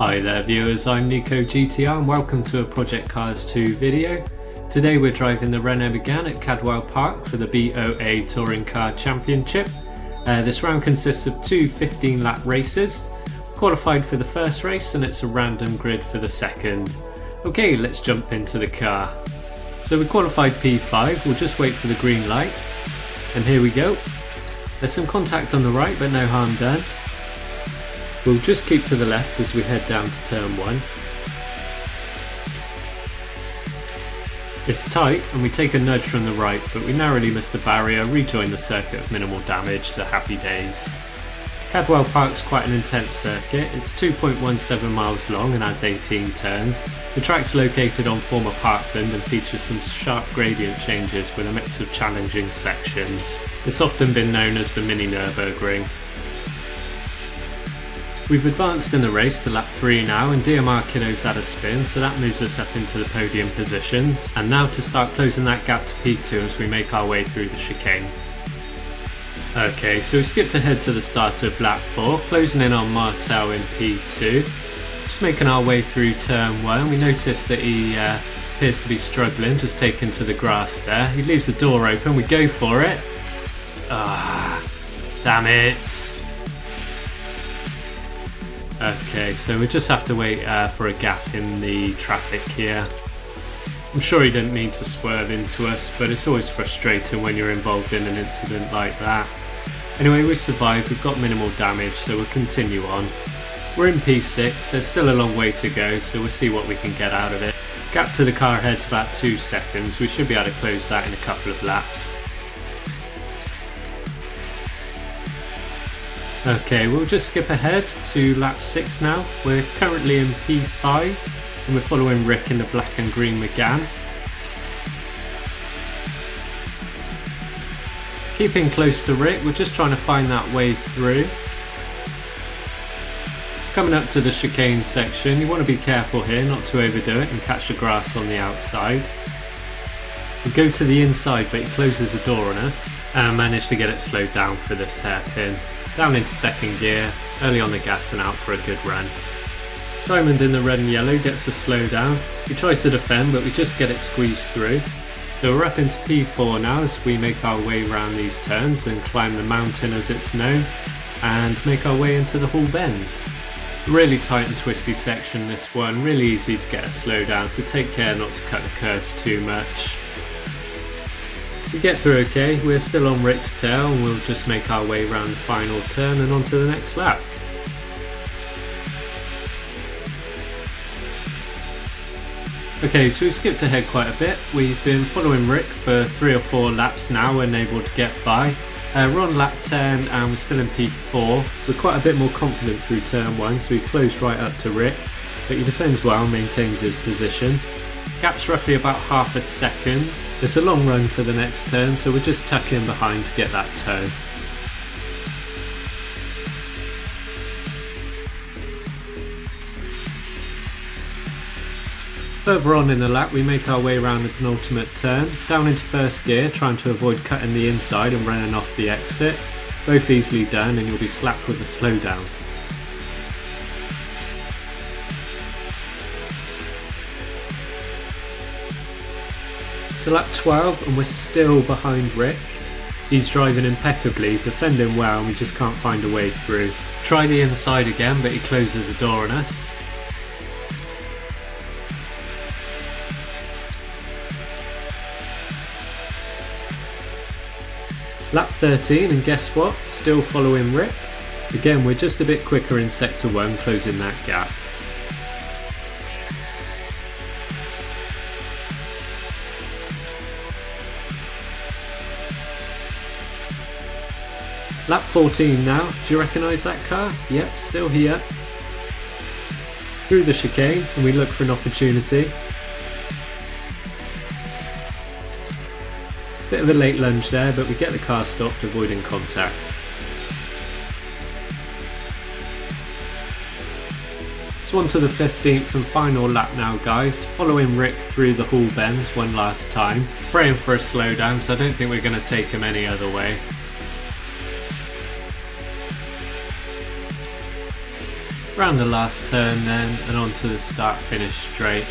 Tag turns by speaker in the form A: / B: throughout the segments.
A: Hi there viewers, I'm Nico GTR and welcome to a Project Cars 2 video. Today we're driving the Renault Megane at Cadwell Park for the BOA Touring Car Championship. This round consists of two 15-lap races, qualified for the first race and it's a random grid for the second. Okay, let's jump into the car. So we qualified P5, we'll just wait for the green light. And here we go. There's some contact on the right but no harm done. We'll just keep to the left as we head down to turn 1. It's tight and we take a nudge from the right, but we narrowly miss the barrier, rejoin the circuit with minimal damage, so happy days. Cadwell Park's quite an intense circuit. It's 2.17 miles long and has 18 turns. The track's located on former parkland and features some sharp gradient changes with a mix of challenging sections. It's often been known as the mini Nürburgring. We've advanced in the race to lap 3 now and DMR Kiddo's had a spin, so that moves us up into the podium positions. And now to start closing that gap to P2 as we make our way through the chicane. Okay, so we skipped ahead to the start of lap 4, closing in on Martel in P2. Just making our way through turn 1, we notice that he appears to be struggling, just taken to the grass there. He leaves the door open, we go for it. Ah, damn it. Okay, so we just have to wait for a gap in the traffic here. I'm sure he didn't mean to swerve into us, but it's always frustrating when you're involved in an incident like that. Anyway, we survived, we've got minimal damage, so we'll continue on. We're in P6, there's still a long way to go, so we'll see what we can get out of it. Gap to the car ahead's about 2 seconds, we should be able to close that in a couple of laps. Okay, we'll just skip ahead to lap 6 now. We're currently in P5 and we're following Rick in the black and green Megane. Keeping close to Rick, we're just trying to find that way through. Coming up to the chicane section, you want to be careful here not to overdo it and catch the grass on the outside. We go to the inside but he closes the door on us and manage to get it slowed down for this hairpin. Down into second gear, early on the gas and out for a good run. Diamond in the red and yellow gets the slow down. He tries to defend but we just get it squeezed through. So we're up into P4 now as we make our way around these turns and climb the mountain as it's known and make our way into the Hall Bends. Really tight and twisty section this one, really easy to get a slow down, so take care not to cut the curves too much. We get through okay, we're still on Rick's tail and we'll just make our way around the final turn and on to the next lap. Okay, so we've skipped ahead quite a bit. We've been following Rick for 3 or 4 laps now and able to get by. We're on lap 10 and we're still in P4. We're quite a bit more confident through turn 1, so we closed right up to Rick, but he defends well, maintains his position. Gap's roughly about half a second. It's a long run to the next turn, so we're just tucking behind to get that toe. Further on in the lap, we make our way around the penultimate turn, down into first gear, trying to avoid cutting the inside and running off the exit. Both easily done and you'll be slapped with a slowdown. So lap 12 and we're still behind Rick. He's driving impeccably, defending well and we just can't find a way through. Try the inside again but he closes the door on us. Lap 13 and guess what? Still following Rick. Again we're just a bit quicker in sector 1, closing that gap. Lap 14 now, do you recognise that car? Yep, still here. Through the chicane and we look for an opportunity. Bit of a late lunge there, but we get the car stopped, avoiding contact. So on to the 15th and final lap now guys, following Rick through the Hall Bends one last time. Praying for a slowdown, so I don't think we're going to take him any other way. Round the last turn then, and onto the start finish straight.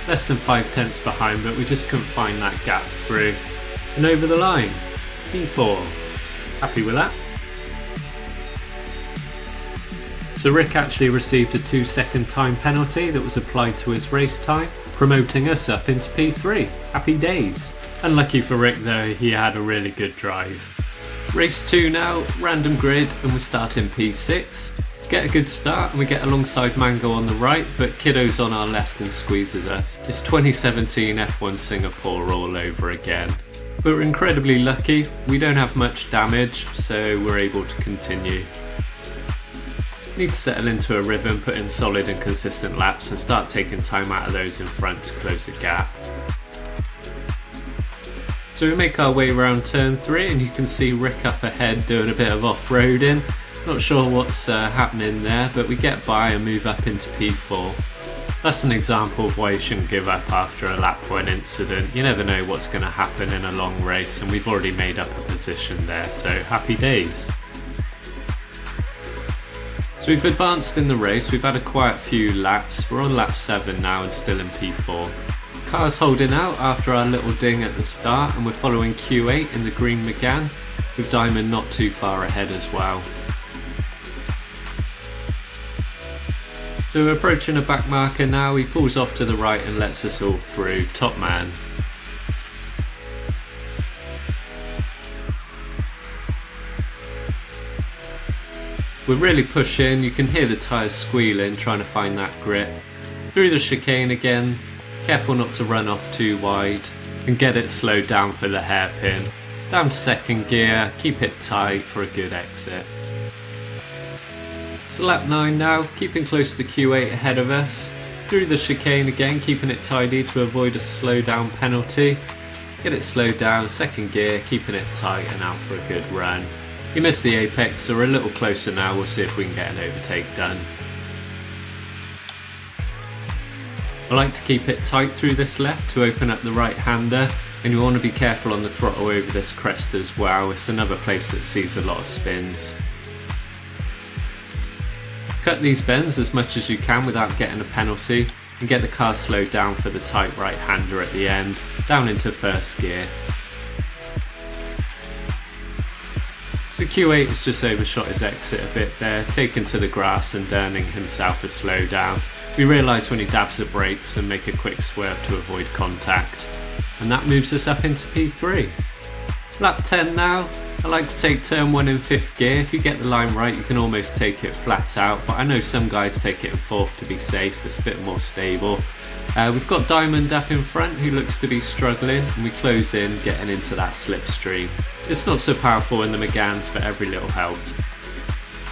A: Less than 5/10 behind, but we just couldn't find that gap through. And over the line, P4. Happy with that? So Rick actually received a 2-second time penalty that was applied to his race time, promoting us up into P3. Happy days. Unlucky for Rick though, he had a really good drive. Race 2 now, random grid, and we're starting P6. Get a good start and we get alongside Mango on the right, but Kiddo's on our left and squeezes us. It's 2017 F1 Singapore all over again. But we're incredibly lucky, we don't have much damage, so we're able to continue. Need to settle into a rhythm, put in solid and consistent laps and start taking time out of those in front to close the gap. So we make our way around turn 3 and you can see Rick up ahead doing a bit of off-roading. Not sure what's happening there, but we get by and move up into P4. That's an example of why you shouldn't give up after a lap 1 incident. You never know what's going to happen in a long race, and we've already made up a position there, so happy days. So we've advanced in the race, we've had a quiet few laps, we're on lap 7 now and still in P4. Car's holding out after our little ding at the start, and we're following Q8 in the green Megane, with Diamond not too far ahead as well. So we're approaching a back marker now, he pulls off to the right and lets us all through. Top man. We're really pushing, you can hear the tyres squealing trying to find that grip. Through the chicane again, careful not to run off too wide and get it slowed down for the hairpin. Down to second gear, keep it tight for a good exit. So lap 9 now, keeping close to Q8 ahead of us. Through the chicane again, keeping it tidy to avoid a slow down penalty. Get it slowed down, second gear, keeping it tight and out for a good run. He missed the apex, so we're a little closer now, we'll see if we can get an overtake done. I like to keep it tight through this left to open up the right hander, and you want to be careful on the throttle over this crest as well, it's another place that sees a lot of spins. Cut these bends as much as you can without getting a penalty and get the car slowed down for the tight right hander at the end, down into first gear. So Q8 has just overshot his exit a bit there, taken to the grass and earning himself a slowdown. We realise when he dabs the brakes and make a quick swerve to avoid contact. And that moves us up into P3. Lap 10 now. I like to take turn 1 in 5th gear. If you get the line right you can almost take it flat out, but I know some guys take it in 4th to be safe, it's a bit more stable. We've got Diamond up in front who looks to be struggling, and we close in getting into that slipstream. It's not so powerful in the Meganes, but every little helps.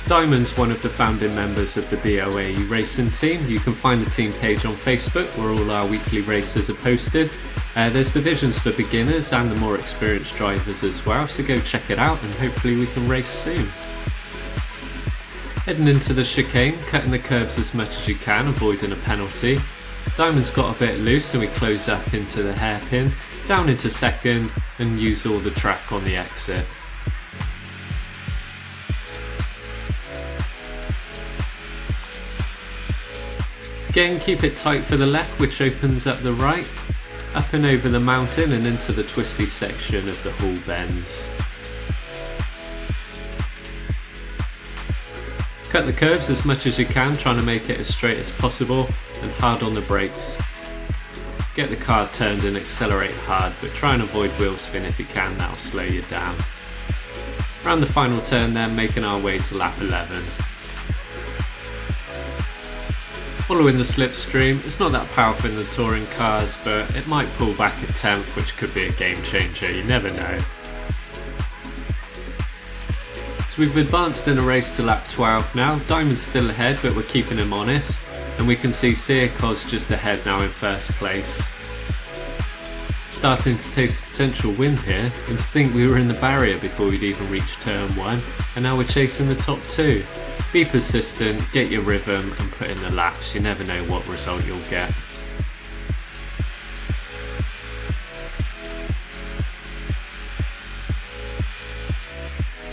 A: Diamond's one of the founding members of the BOAE racing team. You can find the team page on Facebook where all our weekly races are posted. There's divisions for beginners and the more experienced drivers as well, so go check it out and hopefully we can race soon. Heading into the chicane, cutting the curbs as much as you can, avoiding a penalty. Diamond's got a bit loose and we close up into the hairpin, down into second and use all the track on the exit. Again, keep it tight for the left, which opens up the right, up and over the mountain and into the twisty section of the Hall bends. Cut the curves as much as you can, trying to make it as straight as possible and hard on the brakes. Get the car turned and accelerate hard, but try and avoid wheel spin if you can, that'll slow you down. Around the final turn then, making our way to lap 11. Following the slipstream, it's not that powerful in the touring cars, but it might pull back a 10th, which could be a game changer, you never know. So we've advanced in a race to lap 12 now. Diamond's still ahead, but we're keeping him honest, and we can see Sirkos just ahead now in first place. Starting to taste a potential win here, and to think we were in the barrier before we'd even reached turn 1, and now we're chasing the top 2. Be persistent, get your rhythm and put in the laps, you never know what result you'll get.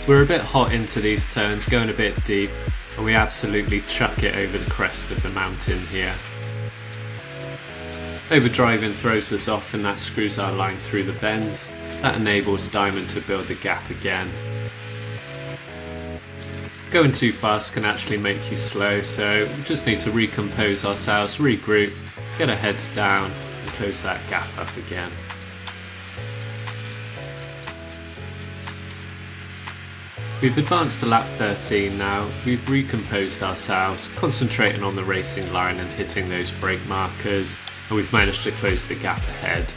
A: We're a bit hot into these turns, going a bit deep. and we absolutely chuck it over the crest of the mountain here. Overdriving throws us off and that screws our line through the bends. That enables Diamond to build the gap again. Going too fast can actually make you slow, so we just need to recompose ourselves, regroup, get our heads down and close that gap up again. We've advanced to lap 13 now, we've recomposed ourselves, concentrating on the racing line and hitting those brake markers, and we've managed to close the gap ahead.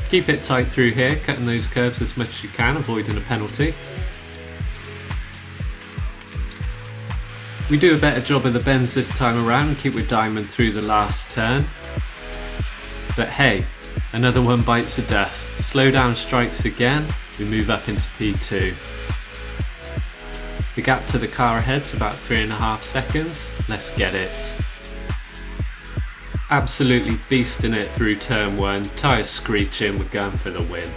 A: Keep it tight through here, cutting those curves as much as you can, avoiding a penalty. We do a better job of the bends this time around and keep with Diamond through the last turn. But hey, another one bites the dust. Slowdown strikes again, we move up into P2. The gap to the car ahead's about 3.5 seconds, let's get it. Absolutely beasting it through turn 1, tyres screeching, we're going for the win.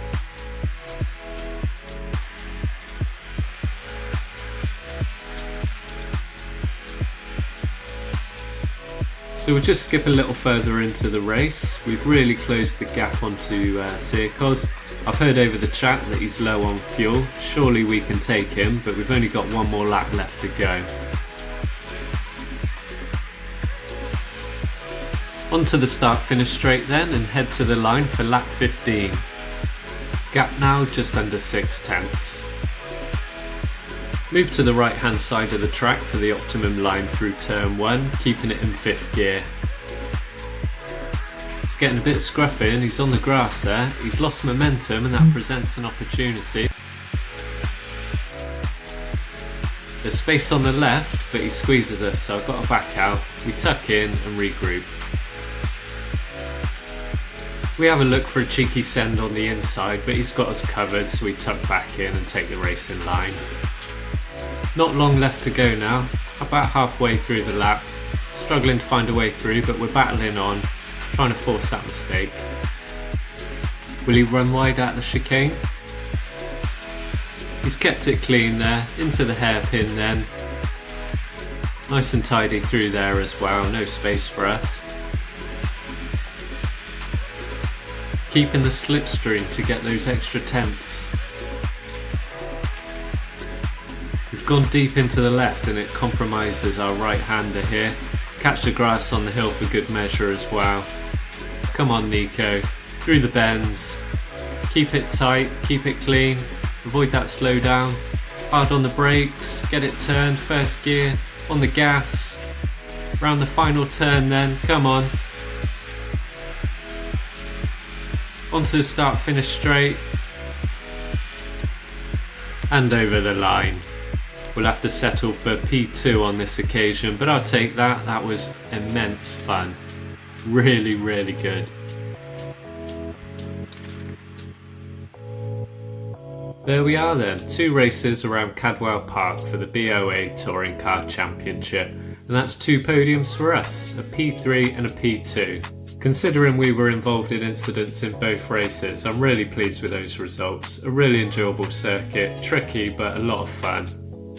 A: So we'll just skip a little further into the race. We've really closed the gap onto Sirkos. I've heard over the chat that he's low on fuel. Surely we can take him, but we've only got one more lap left to go. Onto the start-finish straight then and head to the line for lap 15. Gap now just under 6/10. Move to the right hand side of the track for the optimum line through turn 1, keeping it in 5th gear. It's getting a bit scruffy and he's on the grass there. He's lost momentum and that presents an opportunity. There's space on the left, but he squeezes us, so I've got to back out. We tuck in and regroup. We have a look for a cheeky send on the inside, but he's got us covered, so we tuck back in and take the race in line. Not long left to go now, about halfway through the lap. Struggling to find a way through, but we're battling on, trying to force that mistake. Will he run wide out the chicane? He's kept it clean there, into the hairpin then. Nice and tidy through there as well, no space for us. Keeping the slipstream to get those extra tenths. We've gone deep into the left and it compromises our right-hander here. Catch the grass on the hill for good measure as well. Come on Nico, through the bends. Keep it tight, keep it clean, avoid that slowdown. Hard on the brakes, get it turned, first gear, on the gas. Round the final turn then, come on. Onto the start finish straight. And over the line. We'll have to settle for P2 on this occasion, but I'll take that. That was immense fun. Really, really good. There we are then, 2 races around Cadwell Park for the BOA Touring Car Championship. And that's 2 podiums for us, a P3 and a P2. Considering we were involved in incidents in both races, I'm really pleased with those results. A really enjoyable circuit, tricky but a lot of fun.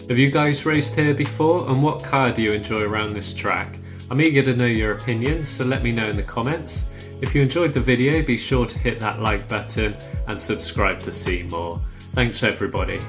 A: Have you guys raced here before, and what car do you enjoy around this track? I'm eager to know your opinions, so let me know in the comments. If you enjoyed the video, be sure to hit that like button and subscribe to see more. Thanks everybody.